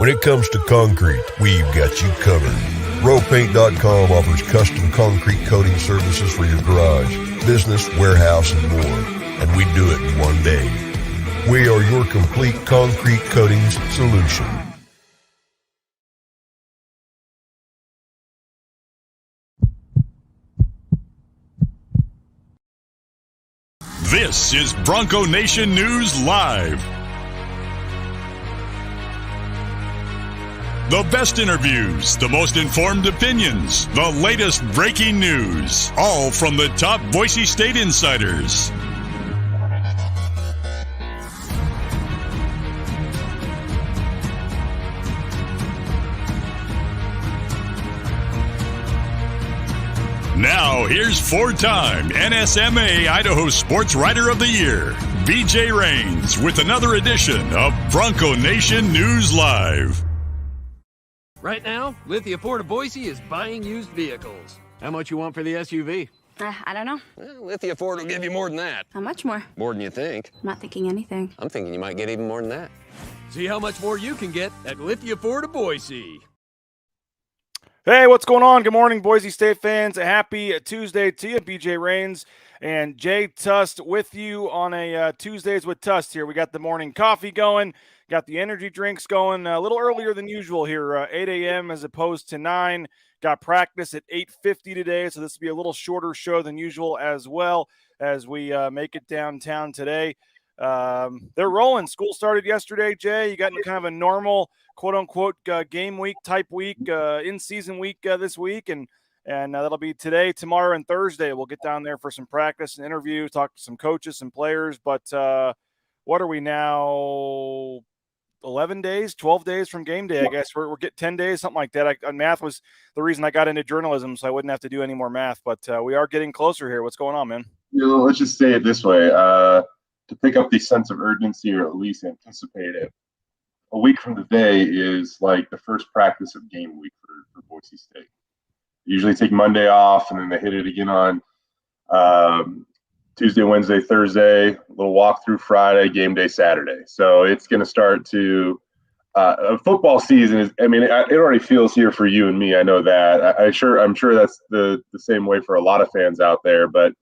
When it comes to concrete, we've got you covered. RowPaint.com offers custom concrete coating services for your garage, business, warehouse, and more. And we do it in one day. We are your complete concrete coatings solution. This is Bronco Nation News Live. The best interviews, the most informed opinions, the latest breaking news, all from the top Boise State insiders. Now, here's four-time NSMA Idaho Sports Writer of the Year, BJ Rains, with another edition of Bronco Nation News Live. Right now, Lithia Ford of Boise is buying used vehicles. How much you want for the SUV? I don't know. Well, Lithia Ford will give you more than that. How much more? More than you think. I'm not thinking anything. I'm thinking you might get even more than that. See how much more you can get at Lithia Ford of Boise. Hey, what's going on? Good morning, Boise State fans. A happy Tuesday to you. BJ Rains and Jay Tust with you on a Tuesdays with Tust here. We got the morning coffee going, got the energy drinks going a little earlier than usual here, 8 a.m. as opposed to 9. Got practice at 8:50 today, so this will be a little shorter show than usual as well as we make it downtown today. They're rolling. School started yesterday, Jay. You got kind of a normal, quote-unquote, game week type week, in-season week this week, and that'll be today, tomorrow, and Thursday. We'll get down there for some practice and interview, talk to some coaches, some players, but what are we now, 11 days, 12 days from game day, I guess. We're getting 10 days, something like that. Math was the reason I got into journalism, so I wouldn't have to do any more math, but we are getting closer here. What's going on, man? Let's just say it this way. To pick up the sense of urgency, or at least anticipate it, a week from today is like the first practice of game week for Boise State. Usually take Monday off, and then they hit it again on Tuesday, Wednesday, Thursday, a little walkthrough Friday, game day Saturday. So it's going to start to a football season is. I mean, it already feels here for you and me. I know that. I'm sure that's the same way for a lot of fans out there. But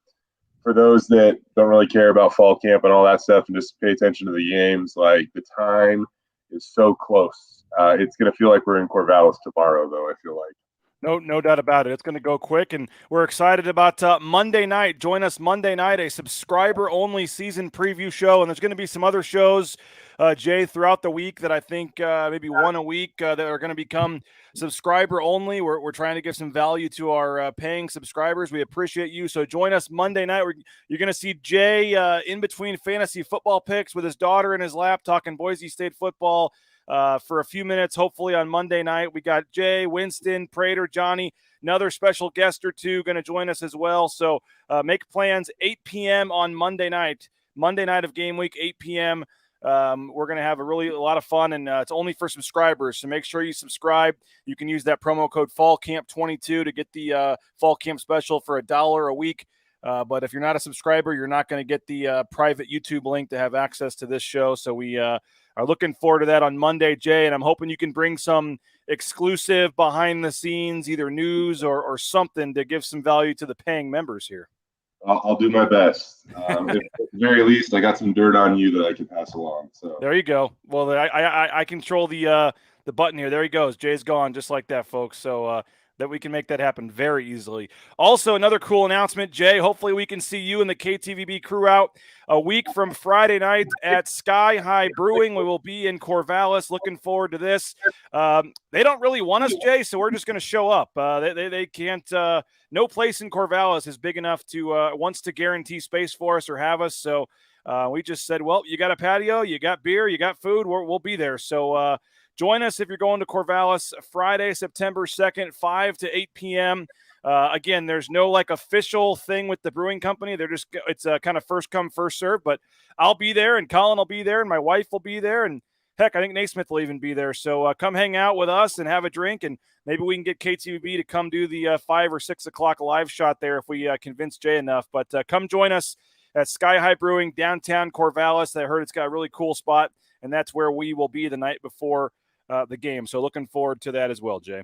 for those that don't really care about fall camp and all that stuff and just pay attention to the games, like, the time is so close. It's going to feel like we're in Corvallis tomorrow, though, I feel like. No doubt about it. It's going to go quick, and we're excited about Monday night. Join us Monday night, a subscriber-only season preview show, and there's going to be some other shows, Jay, throughout the week that I think maybe one a week that are going to become subscriber-only. We're trying to give some value to our paying subscribers. We appreciate you. So join us Monday night. You're going to see Jay in between fantasy football picks with his daughter in his lap talking Boise State football for a few minutes, hopefully on Monday night. We got Jay, Winston, Prater, Johnny, another special guest or two going to join us as well. So make plans 8 p.m. on Monday night of game week, 8 p.m. We're going to have a lot of fun, and it's only for subscribers. So make sure you subscribe. You can use that promo code FALLCAMP22 to get the Fall Camp special for $1 a week. But if you're not a subscriber, you're not going to get the private YouTube link to have access to this show. So we are looking forward to that on Monday, Jay, and I'm hoping you can bring some exclusive behind the scenes, either news or something to give some value to the paying members here. I'll do my best. At the very least, I got some dirt on you that I can pass along. So there you go. Well, I control the button here. There he goes. Jay's gone, just like that, folks. So that we can make that happen very easily. Also, another cool announcement, Jay. Hopefully we can see you and the KTVB crew out a week from Friday night at Sky High Brewing. We will be in Corvallis. Looking forward to this. They don't really want us, Jay, so we're just going to show up. They can't no place in Corvallis is big enough to wants to guarantee space for us or have us. So we just said, well, you got a patio, you got beer, you got food, we'll be there. So join us if you're going to Corvallis Friday, September 2nd, 5 to 8 p.m. Again, there's no official thing with the brewing company. It's a kind of first come, first serve, but I'll be there and Colin will be there and my wife will be there. And heck, I think Naismith will even be there. So come hang out with us and have a drink, and maybe we can get KTVB to come do the 5 or 6 o'clock live shot there if we convince Jay enough. But come join us at Sky High Brewing, downtown Corvallis. I heard it's got a really cool spot, and that's where we will be the night before the game. So looking forward to that as well, Jay.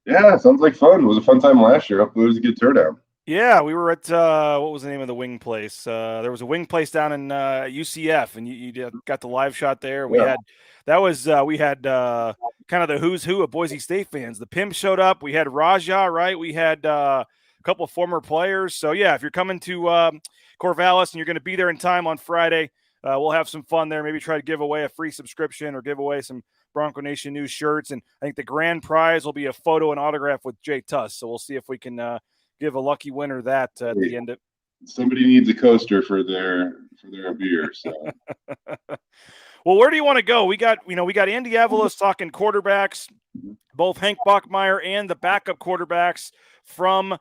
Yeah, sounds like fun. It was a fun time last year. Hopefully it was a good turnout. Yeah, we were at what was the name of the wing place? There was a wing place down in UCF, and you got the live shot there. We had kind of the who's who of Boise State fans. The Pimp showed up. We had Raja, right? We had a couple of former players. So yeah, if you're coming to Corvallis and you're going to be there in time on Friday, we'll have some fun there. Maybe try to give away a free subscription or give away some Bronco Nation News shirts. And I think the grand prize will be a photo and autograph with Jay Tust. So we'll see if we can give a lucky winner that at the end of. Somebody needs a coaster for their beer. So. Well, where do you want to go? We got Andy Avalos talking quarterbacks, both Hank Bachmeier and the backup quarterbacks from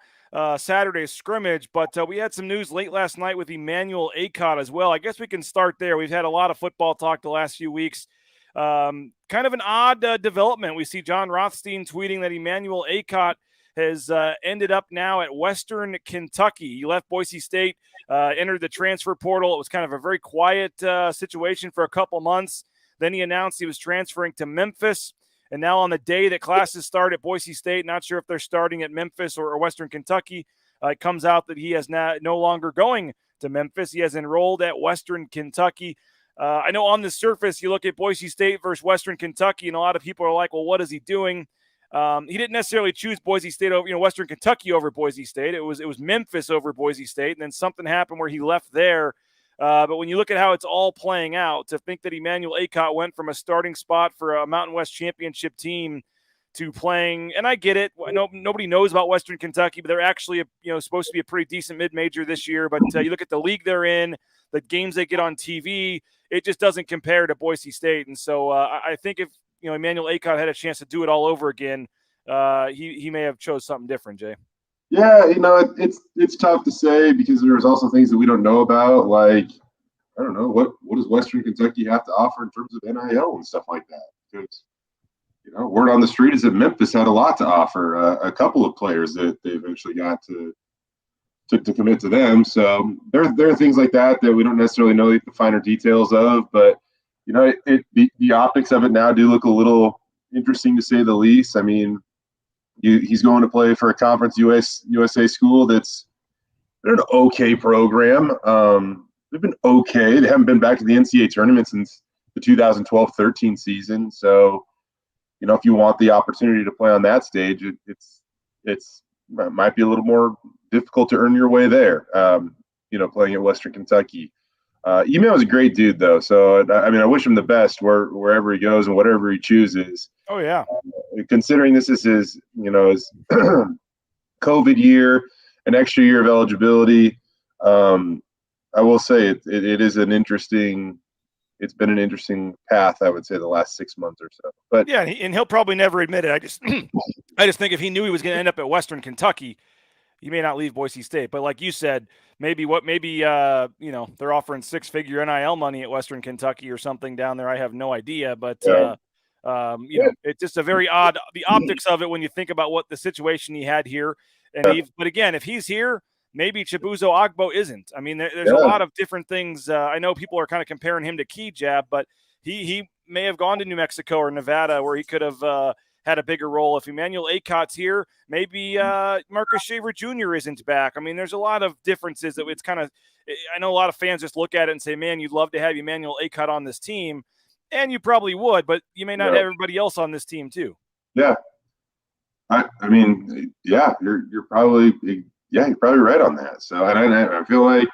Saturday's scrimmage. But we had some news late last night with Emmanuel Akot as well. I guess we can start there. We've had a lot of football talk the last few weeks. Kind of an odd development. We see John Rothstein tweeting that Emmanuel Akot has ended up now at Western Kentucky. He left Boise State, entered the transfer portal. It was kind of a very quiet situation for a couple months. Then he announced he was transferring to Memphis. And now on the day that classes start at Boise State, not sure if they're starting at Memphis or Western Kentucky, it comes out that he is no longer going to Memphis. He has enrolled at Western Kentucky. I know on the surface, you look at Boise State versus Western Kentucky, and a lot of people are like, well, what is he doing? He didn't necessarily choose Boise State over, Western Kentucky over Boise State. It was Memphis over Boise State, and then something happened where he left there. But when you look at how it's all playing out, to think that Emmanuel Akot went from a starting spot for a Mountain West championship team to playing, and I get it. I know nobody knows about Western Kentucky, but they're actually supposed to be a pretty decent mid-major this year. But you look at the league they're in, the games they get on TV, it just doesn't compare to Boise State. And so I think if Emmanuel Akot had a chance to do it all over again, he may have chose something different, Jay. Yeah, it's tough to say because there's also things that we don't know about. Like, I don't know, what does Western Kentucky have to offer in terms of NIL and stuff like that? Because word on the street is that Memphis had a lot to offer. A couple of players that they eventually got to commit to them. So there are things like that we don't necessarily know the finer details of, but the optics of it now do look a little interesting to say the least. I mean, he's going to play for a Conference USA school that's they're an okay program. They've been okay. They haven't been back to the NCAA tournament since the 2012-13 season. So, if you want the opportunity to play on that stage, it might be a little more difficult to earn your way there. Playing at Western Kentucky. Email is a great dude, though. So, I wish him the best wherever he goes and whatever he chooses. Oh, yeah. Considering this is his COVID year, an extra year of eligibility, I will say it is it's been an interesting path, I would say, the last 6 months or so. But yeah, and he'll probably never admit it. I just think if he knew he was going to end up at Western Kentucky, he may not leave Boise State. But like you said, maybe they're offering 6-figure NIL money at Western Kentucky or something down there. I have no idea, but it's just a very odd the optics of it when you think about what the situation he had here. And but again, if he's here, maybe Chibuzo Agbo isn't. I mean, there's a lot of different things. I know people are kind of comparing him to Key-Jab, but he may have gone to New Mexico or Nevada where he could have had a bigger role. If Emmanuel Akot's here, maybe Marcus Shaver Jr. isn't back. I mean, there's a lot of differences that it's kind of – I know a lot of fans just look at it and say, man, you'd love to have Emmanuel Akot on this team, and you probably would, but you may not have everybody else on this team too. Yeah. You're probably right on that. So, and I feel like,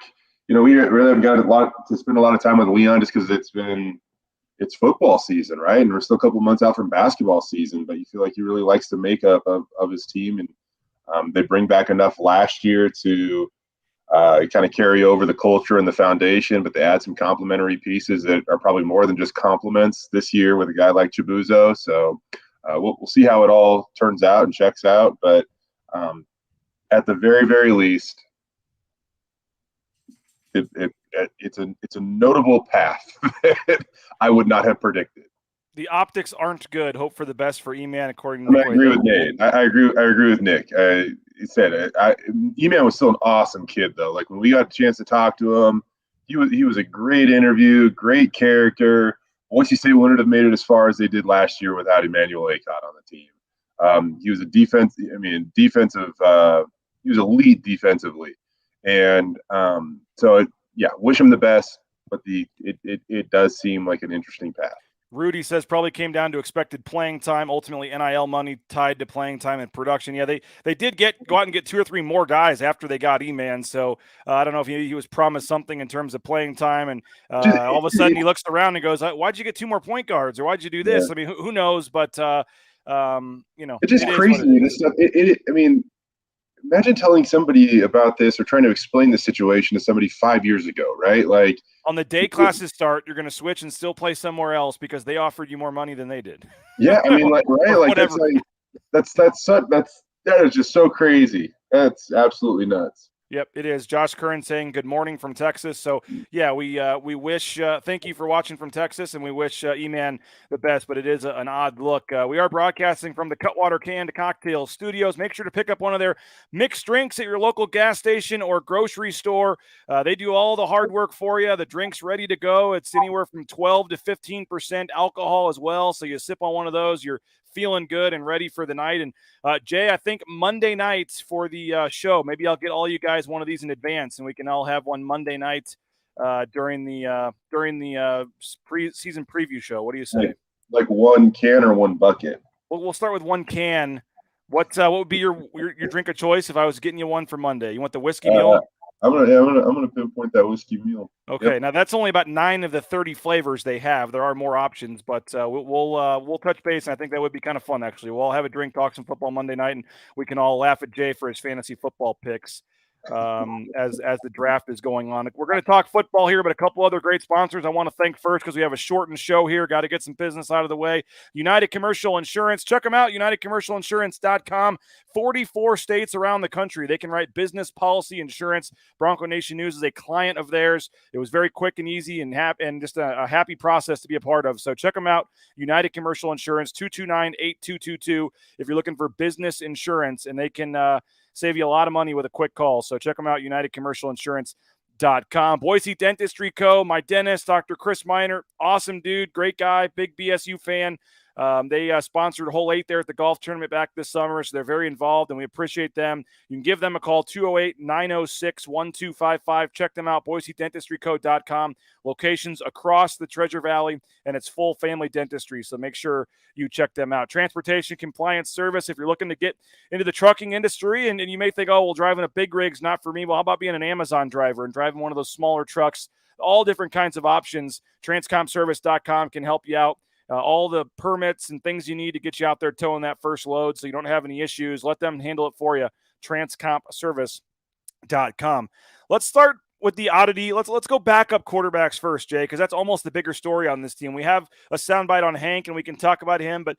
we really haven't got a lot to spend a lot of time with Leon just because it's football season, right? And we're still a couple months out from basketball season, but you feel like he really likes the makeup of his team. And they bring back enough last year to kind of carry over the culture and the foundation, but they add some complementary pieces that are probably more than just compliments this year with a guy like Chibuzo. So we'll see how it all turns out and checks out. But at the very, very least, it's a notable path that I would not have predicted. The optics aren't good. Hope for the best for E-Man, according to I agree with Nate. I agree with Nick. He said E-Man was still an awesome kid, though. Like, when we got a chance to talk to him, he was a great interview, great character, Boise State wouldn't have made it as far as they did last year without Emmanuel Akot on the team. He was he was elite defensively. And wish him the best, but it does seem like an interesting path. Rudy says probably came down to expected playing time, ultimately NIL money tied to playing time and production. Yeah, they did go out and get 2 or 3 more guys after they got E-Man. So I don't know if he was promised something in terms of playing time. And all of a sudden he looks around and goes, why'd you get 2 more point guards? Or why'd you do this? Yeah. I mean, who knows? But, it's just crazy. This stuff, imagine telling somebody about this or trying to explain the situation to somebody 5 years ago, right? Like, on the day classes start, you're going to switch and still play somewhere else because they offered you more money than they did. Yeah, I mean, that is just so crazy. That's absolutely nuts. Yep, it is. Josh Curran saying good morning from Texas. So, yeah, we wish thank you for watching from Texas, and we wish E-Man the best, but it is an odd look. We are broadcasting from the Cutwater Canned Cocktail Studios. Make sure to pick up one of their mixed drinks at your local gas station or grocery store. They do all the hard work for you. The drink's ready to go. It's anywhere from 12 to 15% alcohol as well, so you sip on one of those, you're feeling good and ready for the night. And Jay, I think Monday nights for the show, maybe I'll get all you guys one of these in advance, and we can all have one Monday night during the season preview show. What do you say? Like one can or one bucket? Well, we'll start with one can. What would be your drink of choice if I was getting you one for Monday? You want the whiskey mule? I'm gonna pinpoint that whiskey mule. Okay, Yep. Now that's only about 9 of the 30 flavors they have. There are more options, but we'll touch base, and I think that would be kind of fun. Actually, we'll all have a drink, talk some football Monday night, and we can all laugh at Jay for his fantasy football picks as the draft is going on. We're going to talk football here, but a couple other great sponsors I want to thank first because we have a shortened show here. Got to get some business out of the way. United Commercial Insurance. Check them out, UnitedCommercialInsurance.com. 44 states around the country. They can write business policy insurance. Bronco Nation News is a client of theirs. It was very quick and easy and just a happy process to be a part of. So check them out, United Commercial Insurance, 229-8222 if you're looking for business insurance, and they can save you a lot of money with a quick call. So check them out, UnitedCommercialInsurance.com. Boise Dentistry Co., my dentist, Dr. Chris Miner, awesome dude, great guy, big BSU fan. They sponsored Hole 8 there at the golf tournament back this summer, so they're very involved, and we appreciate them. You can give them a call, 208-906-1255. Check them out, BoiseDentistryCo.com. Locations across the Treasure Valley, and it's full family dentistry, so make sure you check them out. Transportation compliance service, if you're looking to get into the trucking industry, and you may think, oh, well, driving a big rig's not for me. Well, how about being an Amazon driver and driving one of those smaller trucks? All different kinds of options. Transcomservice.com can help you out. All the permits and things you need to get you out there towing that first load so you don't have any issues. Let them handle it for you. Transcompservice.com. Let's start with the oddity. Let's go backup quarterbacks first, Jay, because that's almost the bigger story on this team. We have a soundbite on Hank, and we can talk about him, but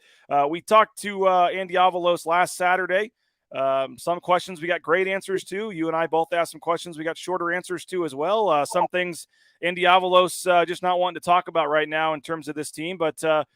we talked to Andy Avalos last Saturday. Some questions we got great answers to. You and I both asked some questions we got shorter answers to as well. Some things Andy Avalos just not wanting to talk about right now in terms of this team, but they're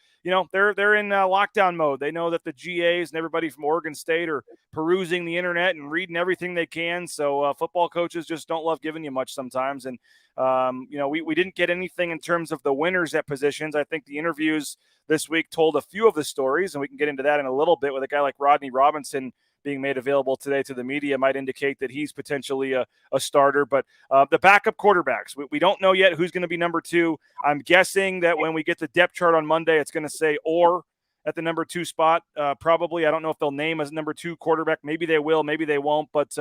in lockdown mode. They know that the GAs and everybody from Oregon State are perusing the internet and reading everything they can. So football coaches just don't love giving you much sometimes. And we didn't get anything in terms of the winners at positions. I think the interviews this week told a few of the stories, and we can get into that in a little bit with a guy like Rodney Robinson being made available today to the media might indicate that he's potentially a starter. But the backup quarterbacks, we don't know yet who's going to be number 2. I'm guessing that when we get the depth chart on Monday, it's going to say or at the number 2 spot. Probably. I don't know if they'll name as number 2 quarterback. Maybe they will, maybe they won't. But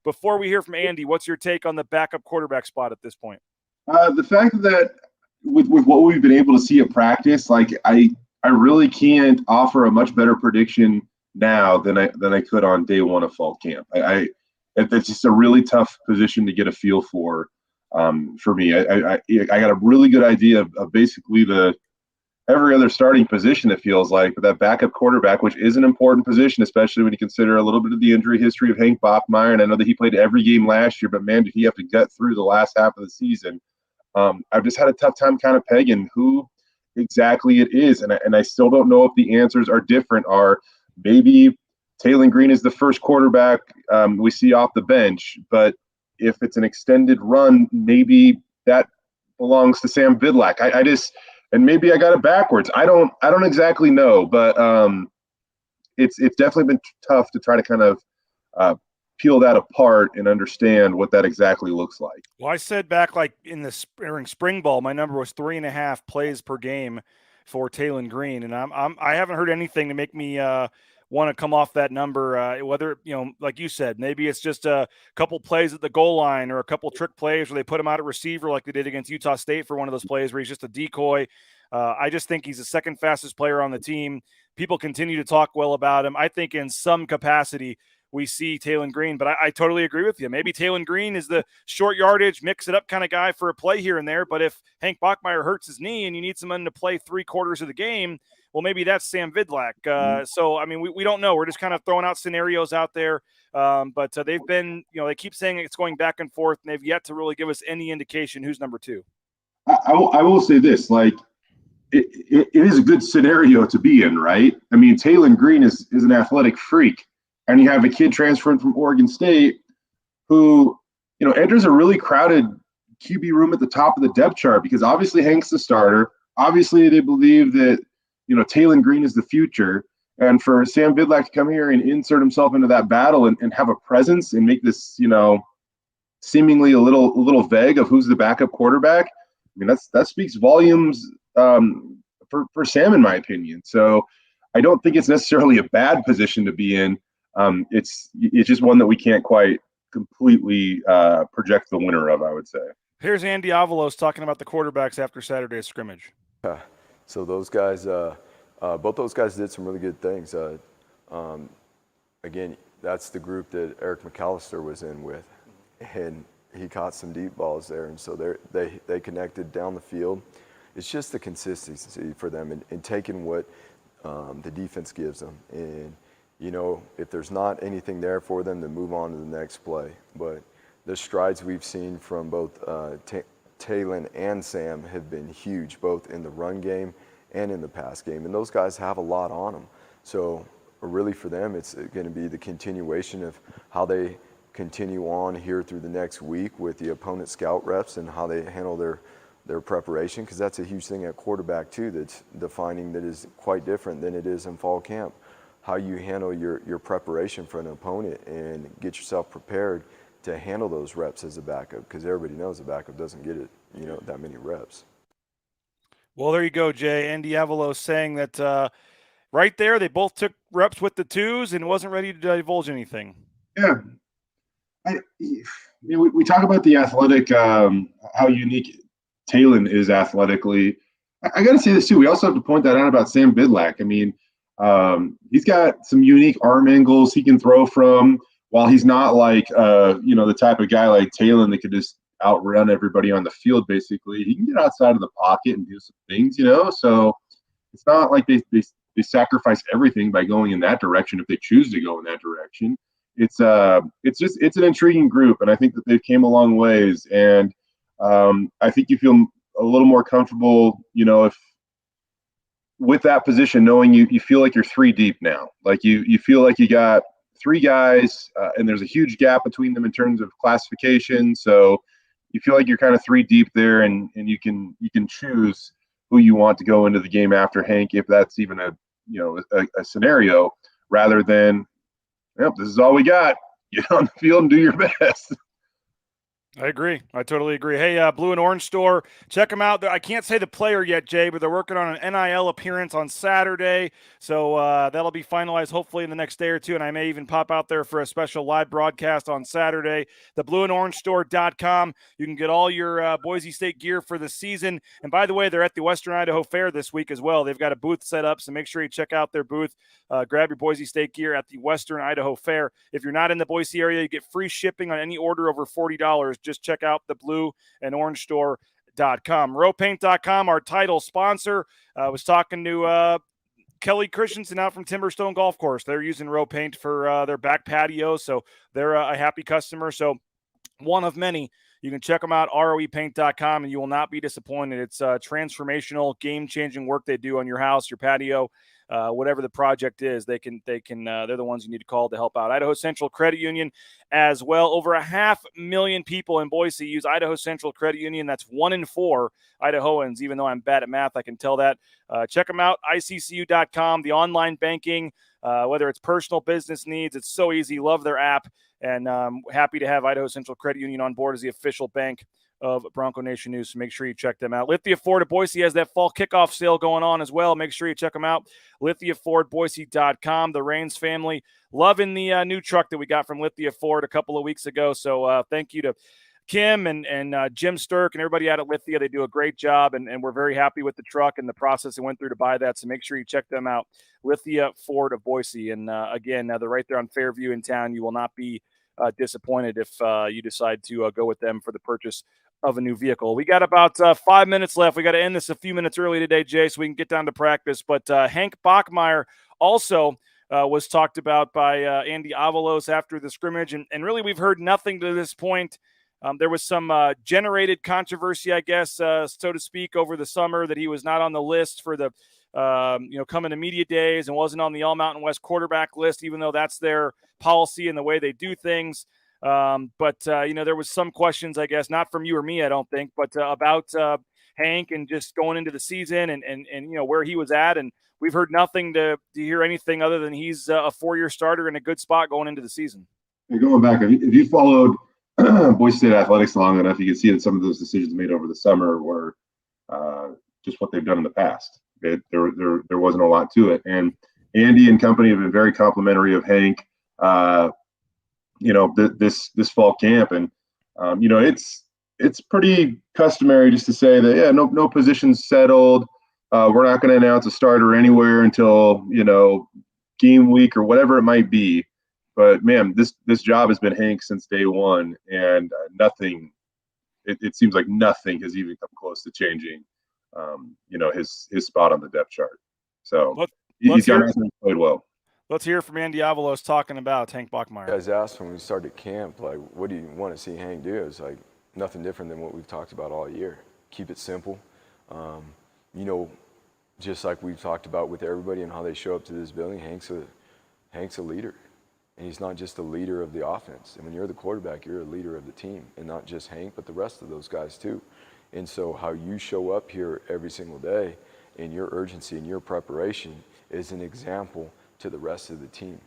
before we hear from Andy, what's your take on the backup quarterback spot at this point? The fact that with what we've been able to see at practice, like I really can't offer a much better prediction now than I could on day one of fall camp. It's just a really tough position to get a feel for me. I got a really good idea of basically every other starting position, it feels like, but that backup quarterback, which is an important position, especially when you consider a little bit of the injury history of Hank Bachmeier. And I know that he played every game last year, but man, did he have to gut through the last half of the season. I've just had a tough time kind of pegging who exactly it is. And I still don't know if the answers are different. Maybe Taylor Green is the first quarterback we see off the bench, but if it's an extended run, maybe that belongs to Sam Vidlac. and maybe I got it backwards. I don't exactly know, but it's definitely been tough to try to kind of peel that apart and understand what that exactly looks like. Well, I said back like during spring ball, my number was 3.5 plays per game for Taylen Green, and I haven't heard anything to make me want to come off that number. Whether like you said, maybe it's just a couple plays at the goal line or a couple trick plays where they put him out at receiver like they did against Utah State for one of those plays where he's just a decoy. I just think he's the second fastest player on the team. People continue to talk well about him. I think in some capacity we see Taylen Green, but I totally agree with you. Maybe Taylen Green is the short yardage, mix it up kind of guy for a play here and there. But if Hank Bachmeier hurts his knee and you need someone to play 3/4 of the game, well, maybe that's Sam Vidlac. So, I mean, we don't know. We're just kind of throwing out scenarios out there. But they've been, they keep saying it's going back and forth, and they've yet to really give us any indication who's number 2. I will say this, like, it is a good scenario to be in, right? I mean, Taylen Green is an athletic freak. And you have a kid transferring from Oregon State who, enters a really crowded QB room at the top of the depth chart because obviously Hank's the starter. Obviously, they believe that, Taylen Green is the future. And for Sam Vidlac to come here and insert himself into that battle and have a presence and make this, seemingly a little vague of who's the backup quarterback, I mean, that speaks volumes for Sam, in my opinion. So I don't think it's necessarily a bad position to be in. It's just one that we can't quite completely project the winner of, I would say. Here's Andy Avalos talking about the quarterbacks after Saturday's scrimmage. So those guys, both those guys did some really good things. Again, that's the group that Eric McAllister was in with, and he caught some deep balls there, and so they connected down the field. It's just the consistency for them and taking what the defense gives them. And if there's not anything there for them, then move on to the next play. But the strides we've seen from both Taylen and Sam have been huge, both in the run game and in the pass game. And those guys have a lot on them. So really for them, it's going to be the continuation of how they continue on here through the next week with the opponent scout reps and how they handle their preparation, because that's a huge thing at quarterback too that's defining, that is quite different than it is in fall camp. How you handle your preparation for an opponent and get yourself prepared to handle those reps as a backup, because everybody knows a backup doesn't get it, that many reps. Well, there you go, Jay. Andy Avalos saying that right there, they both took reps with the twos and wasn't ready to divulge anything. Yeah. We talk about the athletic, how unique Taylen is athletically. I got to say this too. We also have to point that out about Sam Vidlac. I mean, he's got some unique arm angles he can throw from. While he's not like the type of guy like Taylen that could just outrun everybody on the field, basically, he can get outside of the pocket and do some things, So it's not like they sacrifice everything by going in that direction if they choose to go in that direction. It's an intriguing group, and I think that they've came a long ways. And I think you feel a little more comfortable, if with that position, knowing you feel like you're 3 deep now. Like you feel like you got 3 guys, and there's a huge gap between them in terms of classification. So you feel like you're kind of 3 deep there, and you can choose who you want to go into the game after Hank, if that's even a scenario, rather than, this is all we got. Get on the field and do your best. I agree. I totally agree. Hey, Blue and Orange Store, check them out. I can't say the player yet, Jay, but they're working on an NIL appearance on Saturday. So that'll be finalized hopefully in the next day or two, and I may even pop out there for a special live broadcast on Saturday. The blueandorangestore.com. You can get all your Boise State gear for the season. And by the way, they're at the Western Idaho Fair this week as well. They've got a booth set up, so make sure you check out their booth. Grab your Boise State gear at the Western Idaho Fair. If you're not in the Boise area, you get free shipping on any order over $40. Just check out the blueandorangestore.com. Rowpaint.com, our title sponsor. I was talking to Kelly Christensen out from Timberstone Golf Course. They're using Row Paint for their back patio, so they're a happy customer. So one of many. You can check them out, roepaint.com, and you will not be disappointed. It's transformational, game-changing work they do on your house, your patio. whatever the project is, they're the ones you need to call to help out. Idaho Central Credit Union as well. Over 500,000 people in Boise use Idaho Central Credit Union. That's 1 in 4 Idahoans. Even though I'm bad at math, I can tell that. Check them out, iccu.com, the online banking, whether it's personal business needs. It's so easy. Love their app, and happy to have Idaho Central Credit Union on board as the official bank of Bronco Nation News. So make sure you check them out. Lithia Ford of Boise has that fall kickoff sale going on as well. Make sure you check them out. LithiaFordBoise.com. The Rains family loving the new truck that we got from Lithia Ford a couple of weeks ago. So thank you to Kim and Jim Sturk and everybody out at Lithia. They do a great job, and we're very happy with the truck and the process they went through to buy that. So make sure you check them out. Lithia Ford of Boise. And again, they're right there on Fairview in town. You will not be disappointed if you decide to go with them for the purchase of a new vehicle. We got about 5 minutes left. We got to end this a few minutes early today, Jay, so we can get down to practice. But Hank Bachmeier also was talked about by Andy Avalos after the scrimmage. And really, we've heard nothing to this point. There was some generated controversy, I guess, so to speak, over the summer that he was not on the list for the coming to media days and wasn't on the All Mountain West quarterback list, even though that's their policy and the way they do things. But there was some questions, I guess, not from you or me, I don't think, but about Hank and just going into the season and where he was at. And we've heard nothing to hear anything other than he's a 4-year starter in a good spot going into the season. And going back, if you followed Boise State athletics long enough, you can see that some of those decisions made over the summer were just what they've done in the past. There wasn't a lot to it. And Andy and company have been very complimentary of Hank, this fall camp. And, it's pretty customary just to say that, no positions settled. We're not going to announce a starter anywhere until, game week or whatever it might be. But, man, this job has been Hank since day one, and nothing – it seems like nothing has even come close to changing, his spot on the depth chart. So he's played well. Let's hear from Andy Avalos talking about Hank Bachmeier. You guys asked when we started camp, like, what do you want to see Hank do? It's like nothing different than what we've talked about all year. Keep it simple. Just like we've talked about with everybody and how they show up to this building, Hank's a leader. And he's not just a leader of the offense. And when you're the quarterback, you're a leader of the team. And not just Hank, but the rest of those guys too. And so how you show up here every single day and your urgency and your preparation is an example to the rest of the team.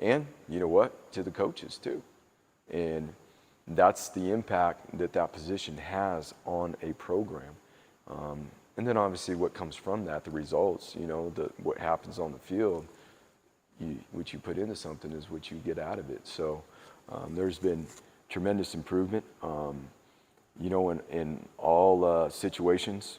And you know what? To the coaches too. And that's the impact that position has on a program. And then obviously what comes from that, the results, what happens on the field, what you put into something is what you get out of it. So there's been tremendous improvement, in all situations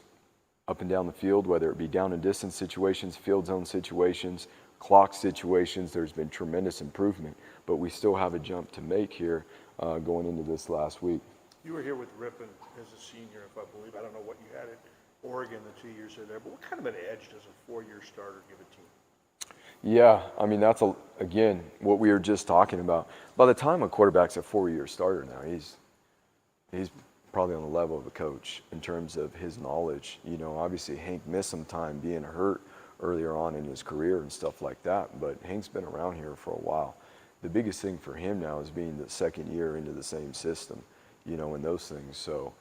up and down the field, whether it be down and distance situations, field zone situations, clock situations. There's been tremendous improvement, but we still have a jump to make here going into this last week. You were here with Rippon as a senior, if I believe. I don't know what you had at Oregon the 2 years there, but what kind of an edge does a 4-year starter give a team? Yeah, I mean, that's, again, what we were just talking about. By the time a quarterback's a 4-year starter now, he's probably on the level of a coach in terms of his knowledge. Obviously Hank missed some time being hurt earlier on in his career and stuff like that, but Hank's been around here for a while. The biggest thing for him now is being the second year into the same system, and those things. So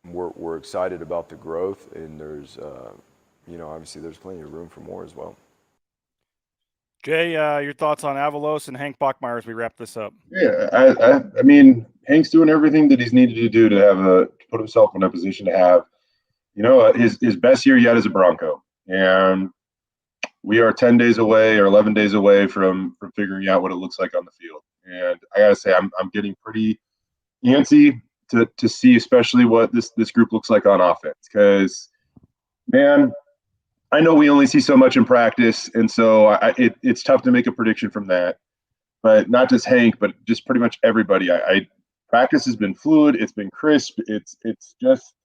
we're excited about the growth, and there's obviously there's plenty of room for more as well. Jay, your thoughts on Avalos and Hank Bachmeier as we wrap this up? Yeah, I mean, Hank's doing everything that he's needed to do to put himself in a position to have, his best year yet as a Bronco. And we are 10 days away or 11 days away from figuring out what it looks like on the field. And I gotta say, I'm getting pretty antsy to see, especially what this group looks like on offense. Because, man, I know we only see so much in practice, and so it's tough to make a prediction from that. But not just Hank, but just pretty much everybody. Practice has been fluid. It's been crisp. It's just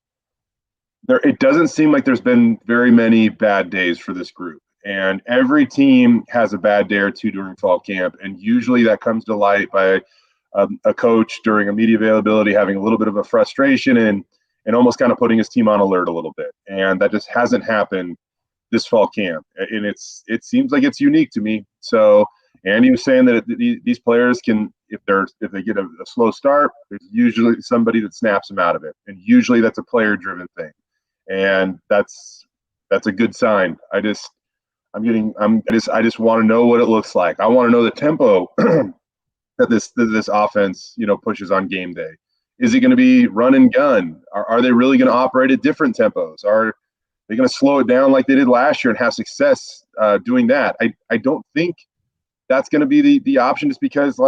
there. It doesn't seem like there's been very many bad days for this group. And every team has a bad day or two during fall camp, and usually that comes to light by a coach during a media availability having a little bit of a frustration and almost kind of putting his team on alert a little bit. And that just hasn't happened this fall camp, and it seems like it's unique to me. So Andy was saying that these players can, if they get a slow start, there's usually somebody that snaps them out of it, and usually that's a player-driven thing, and that's a good sign. I just want to know what it looks like. I want to know the tempo that this offense, pushes on game day. Is it going to be run and gun? Are they really going to operate at different tempos? Are they going to slow it down like they did last year and have success doing that? I don't think that's going to be the option, just because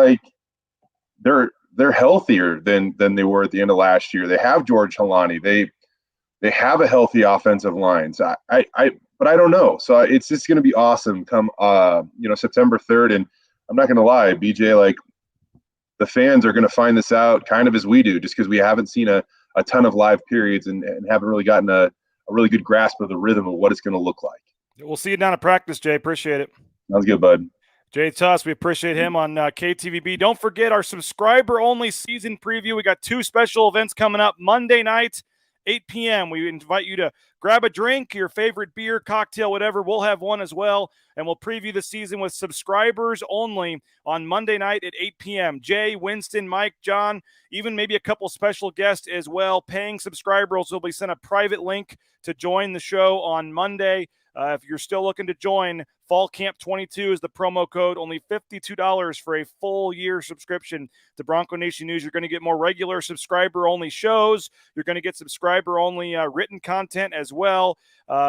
they're healthier than they were at the end of last year. They have George Halani. They have a healthy offensive line. So but I don't know. So it's just going to be awesome come September 3rd. And I'm not going to lie, BJ, the fans are going to find this out kind of as we do, just because we haven't seen a ton of live periods and haven't really gotten a really good grasp of the rhythm of what it's going to look like. We'll see you down at practice, Jay. Appreciate it. Sounds good, bud. Jay Tust, we appreciate him on KTVB. Don't forget our subscriber-only season preview. We got 2 special events coming up Monday night, 8 p.m. We invite you to grab a drink, your favorite beer, cocktail, whatever. We'll have one as well, and we'll preview the season with subscribers only on Monday night at 8 p.m. Jay, Winston, Mike, John, even maybe a couple special guests as well. Paying subscribers will be sent a private link to join the show on Monday. If you're still looking to join, Fall Camp 22 is the promo code. Only $52 for a full year subscription to Bronco Nation News. You're going to get more regular subscriber-only shows. You're going to get subscriber-only written content as well.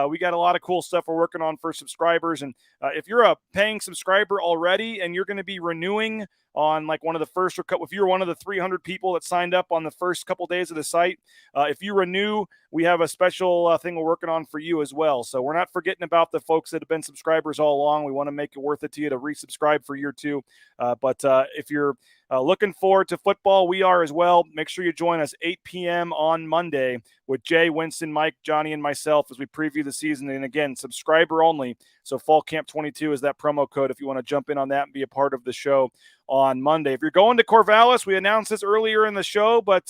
We got a lot of cool stuff we're working on for subscribers. And if you're a paying subscriber already and you're going to be renewing on one of the first, if you're one of the 300 people that signed up on the first couple days of the site, if you renew, we have a special thing we're working on for you as well. So we're not forgetting about the folks that have been subscribers all along. We want to make it worth it to you to resubscribe for year 2. But if you're looking forward to football, we are as well. Make sure you join us 8 p.m. on Monday with Jay, Winston, Mike, Johnny, and myself as we preview the season. And again, subscriber only. So Fall Camp 22 is that promo code if you want to jump in on that and be a part of the show on Monday. If you're going to Corvallis, we announced this earlier in the show, but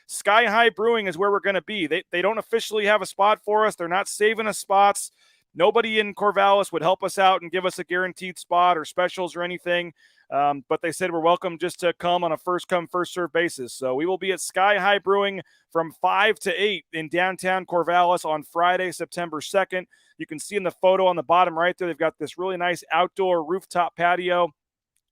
Sky High Brewing is where we're going to be. They don't officially have a spot for us. They're not saving us spots. Nobody in Corvallis would help us out and give us a guaranteed spot or specials or anything. But they said we're welcome just to come on a first-come, first-served basis. So we will be at Sky High Brewing from 5 to 8 in downtown Corvallis on Friday, September 2nd. You can see in the photo on the bottom right there, they've got this really nice outdoor rooftop patio.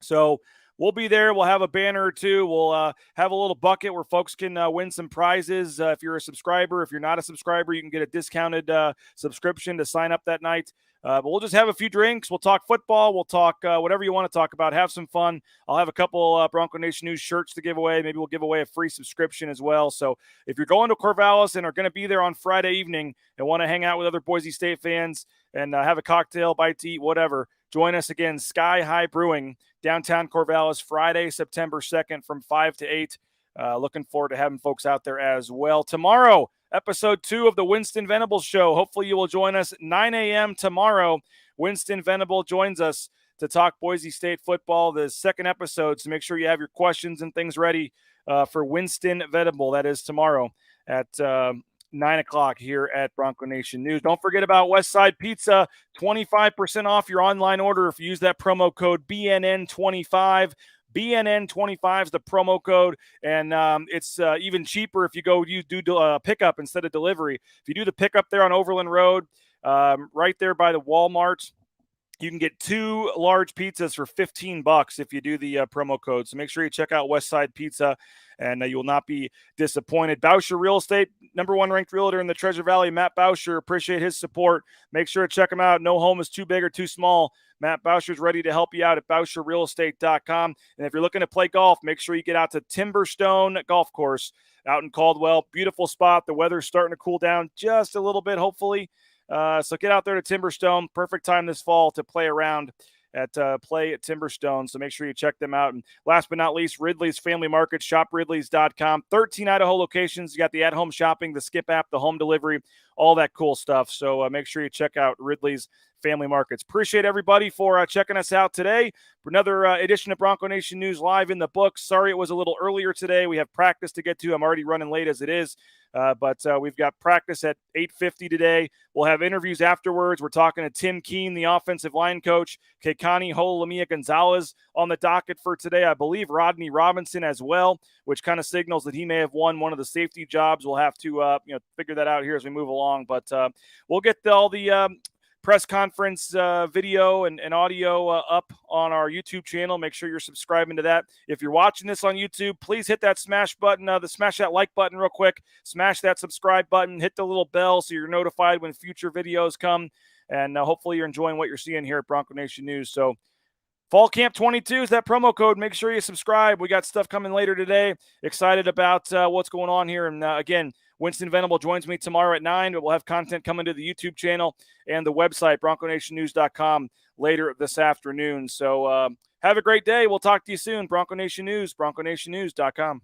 So we'll be there. We'll have a banner or two. We'll have a little bucket where folks can win some prizes. If you're a subscriber, if you're not a subscriber, you can get a discounted subscription to sign up that night. But we'll just have a few drinks. We'll talk football. We'll talk whatever you want to talk about. Have some fun. I'll have a couple Bronco Nation News shirts to give away. Maybe we'll give away a free subscription as well. So if you're going to Corvallis and are going to be there on Friday evening and want to hang out with other Boise State fans and have a cocktail, bite to eat, whatever, join us again, Sky High Brewing, downtown Corvallis, Friday, September 2nd from 5 to 8. Looking forward to having folks out there as well. Tomorrow, episode 2 of the Winston Venables Show. Hopefully you will join us 9 a.m. tomorrow. Winston Venable joins us to talk Boise State football, the second episode. So make sure you have your questions and things ready for Winston Venable. That is tomorrow at 9 o'clock here at Bronco Nation News. Don't forget about Westside Pizza, 25% off your online order if you use that promo code BNN25. BNN25 is the promo code, and it's even cheaper if you do pickup instead of delivery. If you do the pickup there on Overland Road, right there by the Walmart, you can get 2 large pizzas for $15 if you do the promo code. So make sure you check out Westside Pizza, and you will not be disappointed. Bauscher Real Estate, #1 ranked realtor in the Treasure Valley, Matt Bauscher. Appreciate his support. Make sure to check him out. No home is too big or too small. Matt Bauscher's ready to help you out at BauscherRealEstate.com. And if you're looking to play golf, make sure you get out to Timberstone Golf Course out in Caldwell. Beautiful spot. The weather's starting to cool down just a little bit, hopefully. So get out there to Timberstone. Perfect time this fall to play around at Play at Timberstone. So make sure you check them out. And last but not least, Ridley's Family Market, shopridleys.com. 13 Idaho locations. You got the at-home shopping, the Skip app, the home delivery, all that cool stuff. So make sure you check out Ridley's Family Markets. Appreciate everybody for checking us out today. For another edition of Bronco Nation News live in the books. Sorry it was a little earlier today. We have practice to get to. I'm already running late as it is. But we've got practice at 8:50 today. We'll have interviews afterwards. We're talking to Tim Keene, the offensive line coach, Keikani Ho'olamia Gonzalez on the docket for today. I believe Rodney Robinson as well, which kind of signals that he may have won one of the safety jobs. We'll have to figure that out here as we move along. But we'll get all the press conference video and audio up on our YouTube channel. Make sure you're subscribing to that. If you're watching this on YouTube, please hit that smash button, smash that like button real quick. Smash that subscribe button. Hit the little bell so you're notified when future videos come. And hopefully you're enjoying what you're seeing here at Bronco Nation News. So Fall Camp 22 is that promo code. Make sure you subscribe. We got stuff coming later today. Excited about what's going on here. And again, Winston Venable joins me tomorrow at 9, but we'll have content coming to the YouTube channel and the website, BroncoNationNews.com, later this afternoon. So have a great day. We'll talk to you soon. Bronco Nation News, BroncoNationNews.com.